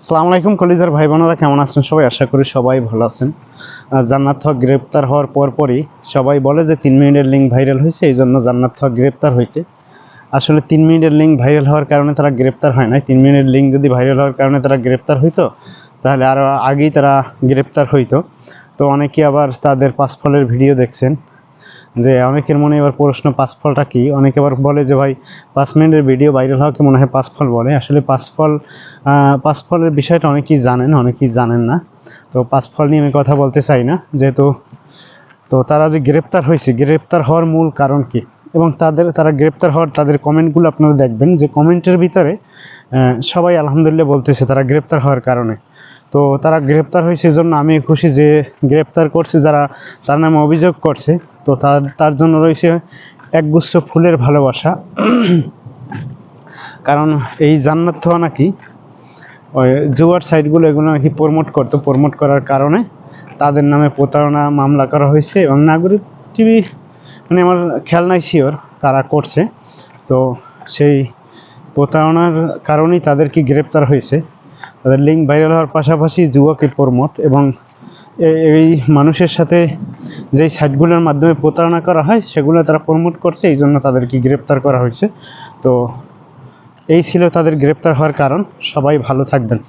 আসসালামু আলাইকুম কলিজার ভাই বোনেরা, কেমন আছেন সবাই? আশা করি সবাই ভালো আছেন। জান্নাত হক গ্রেপ্তার হওয়ার পরপরই সবাই বলে যে 3 মিনিটের লিঙ্ক ভাইরাল হয়েছে, এই জন্য জান্নাত হক গ্রেপ্তার হয়েছে। আসলে 3 মিনিটের লিঙ্ক ভাইরাল হওয়ার কারণে তারা গ্রেপ্তার হয় নাই। 3 মিনিটের লিঙ্ক যদি ভাইরাল হওয়ার কারণে তারা গ্রেপ্তার হইতো তাহলে আরও আগেই তারা গ্রেপ্তার হইতো। তো অনেকে আবার তাদের পাসফলের ভিডিও দেখছেন, যে অনেকের মনে এবার প্রশ্ন পাসফলটা কি। অনেকে আবার বলে যে ভাই 5 মিনিটের ভিডিও ভাইরাল হওয়াকে মনে হয় পাসফল বলে। আসলে পাসফলের বিষয়টা অনেকেই জানেন, অনেকেই জানেন না। তো পাসফল নিয়ে আমি কথা বলতে চাই না, যেহেতু তো তারা যে গ্রেপ্তার হয়েছে, গ্রেপ্তার হওয়ার মূল কারণ কি এবং তারা গ্রেপ্তার হওয়ার তাদের কমেন্টগুলো আপনারা দেখবেন, যে কমেন্টের ভিতরে সবাই আলহামদুলিল্লাহ বলতেছে তারা গ্রেপ্তার হওয়ার কারণে। তো তারা গ্রেপ্তার হয়েছে জন্য আমি খুশি, যে গ্রেপ্তার করছে যারা তার নামে অভিযোগ করছে। তো তার জন্য রয়েছে একগুচ্ছ ফুলের ভালোবাসা। কারণ এই জান্নাত হওয়া নাকি ওই জুয়ার সাইটগুলো এগুলো নাকি প্রমোট করার কারণে তাদের নামে প্রতারণা মামলা করা হয়েছে। এবং নাগরিক টিভি, মানে আমার খেয়াল নাই শিওর কারা করছে। তো সেই প্রতারণার কারণেই তাদেরকে গ্রেপ্তার হয়েছে। তাদের লিঙ্ক ভাইরাল হওয়ার পাশাপাশি জুয়াকে প্রমোট এবং এই মানুষের সাথে যেই সাইটগুলোর মাধ্যমে প্রতারণা করা হয় সেগুলো তারা প্রমোট করছে, এই জন্য তাদেরকে গ্রেপ্তার করা হয়েছে। তো এই ছিল তাদের গ্রেপ্তার হওয়ার কারণ। সবাই ভালো থাকবেন।